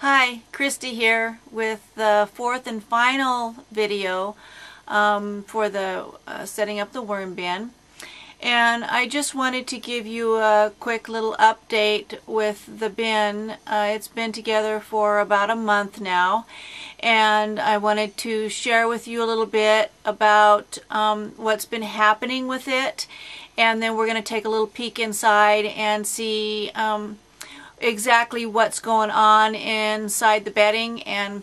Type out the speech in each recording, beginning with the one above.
Hi, Christy here with the fourth and final video for the setting up the worm bin. And I just wanted to give you a quick little update with the bin. It's been together for about a month now, and I wanted to share with you a little bit about what's been happening with it, and then we're going to take a little peek inside and see exactly what's going on inside the bedding. And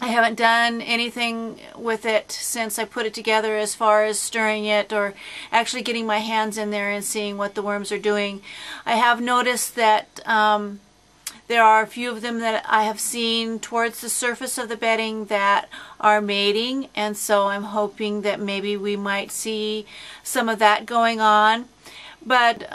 I haven't done anything with it since I put it together as far as stirring it or actually getting my hands in there and seeing what the worms are doing. I have noticed that there are a few of them that I have seen towards the surface of the bedding that are mating, and so I'm hoping that maybe we might see some of that going on. But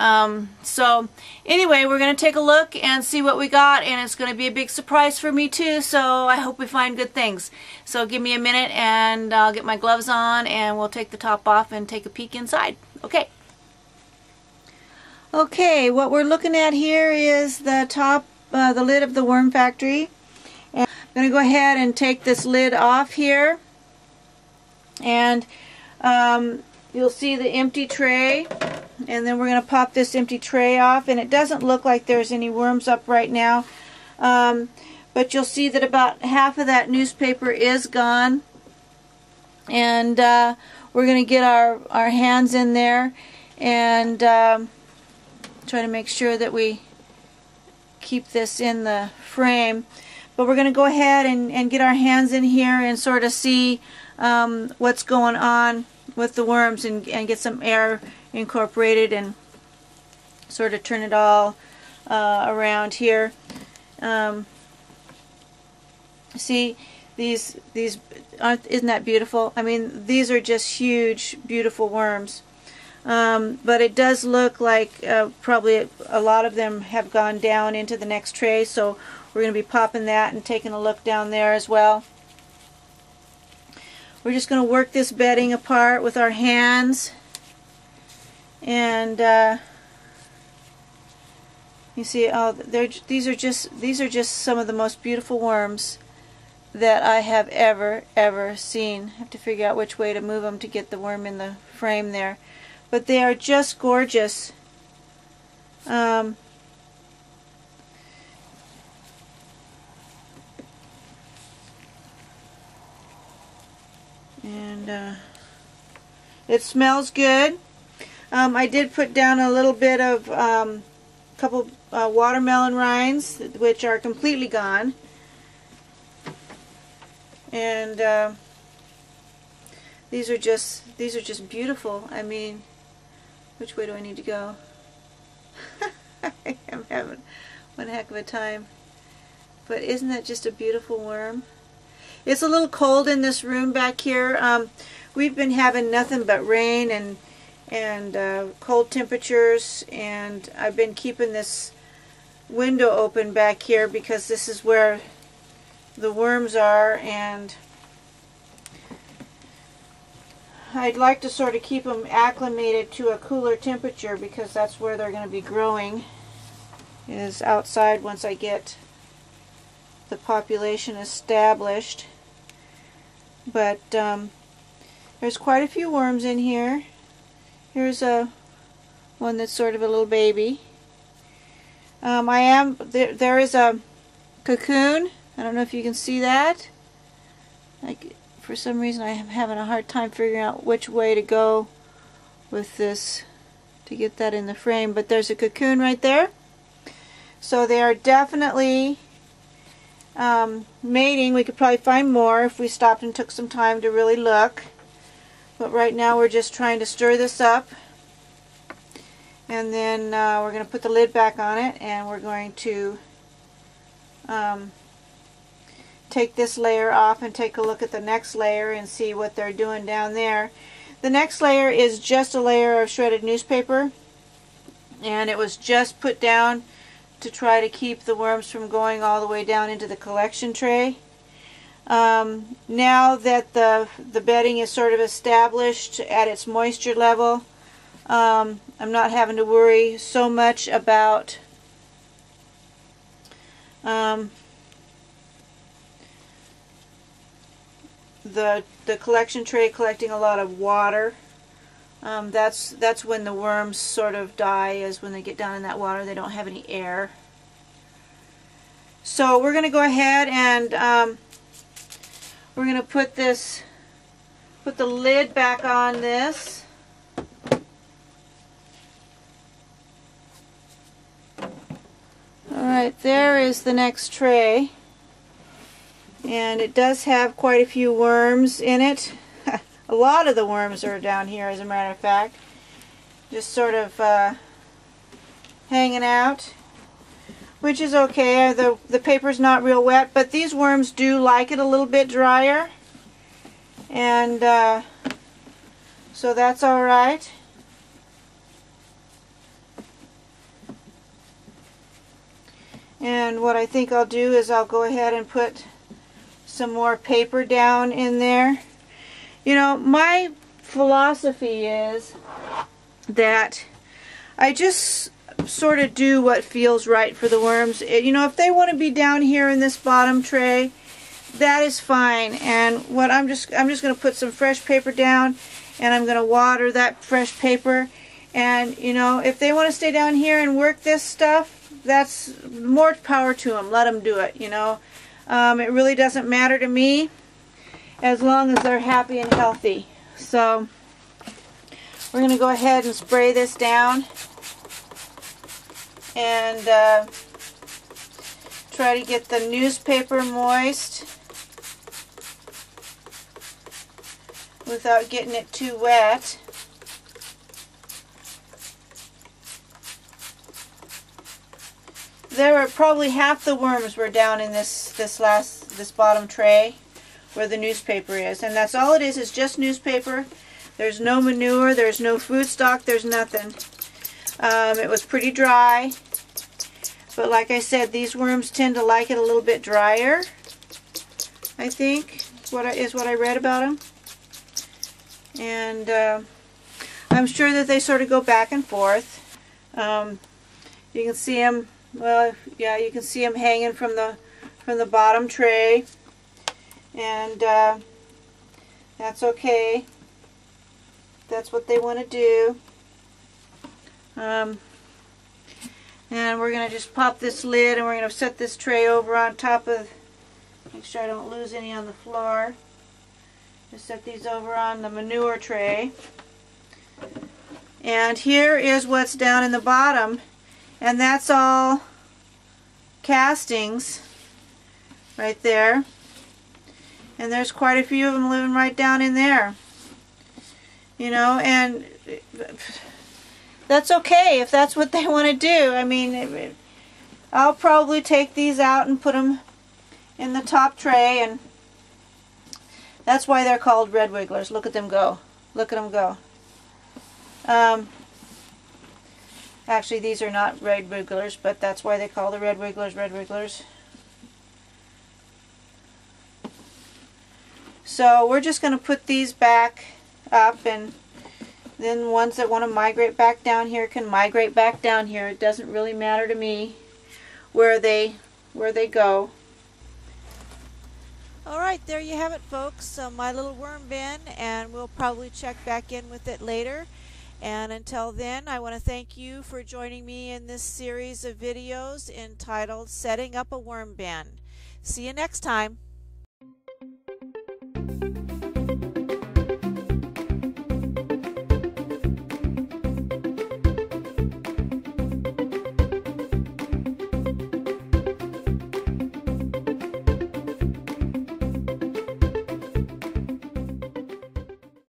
so anyway, we're going to take a look and see what we got, and it's going to be a big surprise for me too, so I hope we find good things. So give me a minute and I'll get my gloves on and we'll take the top off and take a peek inside. Okay. Okay, what we're looking at here is the top, the lid of the worm factory. And I'm going to go ahead and take this lid off here, and you'll see the empty tray. And then we're going to pop this empty tray off, and it doesn't look like there's any worms up right now, but you'll see that about half of that newspaper is gone. And we're going to get our hands in there and try to make sure that we keep this in the frame. But we're going to go ahead and get our hands in here and sort of see what's going on with the worms, and get some air incorporated and sort of turn it all around here. See, these isn't that beautiful? I mean, these are just huge, beautiful worms. But it does look like probably a lot of them have gone down into the next tray, so we're going to be popping that and taking a look down there as well. We're just going to work this bedding apart with our hands, and you see, oh, these are just some of the most beautiful worms that I have ever seen. I have to figure out which way to move them to get the worm in the frame there, but they are just gorgeous. And it smells good. I did put down a little bit of couple watermelon rinds, which are completely gone. And these are just beautiful. I mean, which way do I need to go? I'm having one heck of a time. But isn't that just a beautiful worm? It's a little cold in this room back here. We've been having nothing but rain and cold temperatures, and I've been keeping this window open back here because this is where the worms are, and I'd like to sort of keep them acclimated to a cooler temperature because that's where they're going to be growing, is outside once I get the population established. But there's quite a few worms in here. Here's one that's sort of a little baby. There is a cocoon. I don't know if you can see that. For some reason I'm having a hard time figuring out which way to go with this to get that in the frame, but there's a cocoon right there. So they are definitely mating. We could probably find more if we stopped and took some time to really look, but right now we're just trying to stir this up, and then we're going to put the lid back on it, and we're going to take this layer off and take a look at the next layer and see what they're doing down there. The next layer is just a layer of shredded newspaper, and it was just put down to try to keep the worms from going all the way down into the collection tray. Now that the bedding is sort of established at its moisture level, I'm not having to worry so much about the collection tray collecting a lot of water. That's when the worms sort of die, is when they get down in that water. They don't have any air. So we're going to go ahead and we're going to put the lid back on this. Alright, there is the next tray. And it does have quite a few worms in it. A lot of the worms are down here, as a matter of fact. Just sort of hanging out, which is okay. The paper's not real wet, but these worms do like it a little bit drier. And so that's alright. And what I think I'll do is I'll go ahead and put some more paper down in there. You know, my philosophy is that I just sort of do what feels right for the worms. You know, if they want to be down here in this bottom tray, that is fine. And what I'm just going to put some fresh paper down, and I'm going to water that fresh paper. And you know, if they want to stay down here and work this stuff, that's more power to them. Let them do it, you know. It really doesn't matter to me as long as they're happy and healthy. So we're going to go ahead and spray this down and try to get the newspaper moist without getting it too wet. There were probably half the worms were down in this bottom tray where the newspaper is, and that's all it is just newspaper. There's no manure, there's no food stock, there's nothing. It was pretty dry, but like I said, these worms tend to like it a little bit drier, I think, is what I read about them. And I'm sure that they sort of go back and forth. You can see them. Well, yeah, you can see them hanging from the bottom tray, and that's okay. That's what they want to do. And we're going to just pop this lid, and we're going to set this tray over on top of. Make sure I don't lose any on the floor. Just set these over on the manure tray. And here is what's down in the bottom. And that's all castings right there. And there's quite a few of them living right down in there. You know, and that's okay if that's what they want to do. I mean, I'll probably take these out and put them in the top tray, and that's why they're called red wigglers. Look at them go. Look at them go. Actually, these are not red wigglers, but that's why they call the red wigglers red wigglers. So we're just going to put these back up, and then ones that want to migrate back down here can migrate back down here. It doesn't really matter to me where they go. Alright, there you have it, folks. My little worm bin, and we'll probably check back in with it later. And until then, I want to thank you for joining me in this series of videos entitled Setting Up a Worm Bin. See you next time.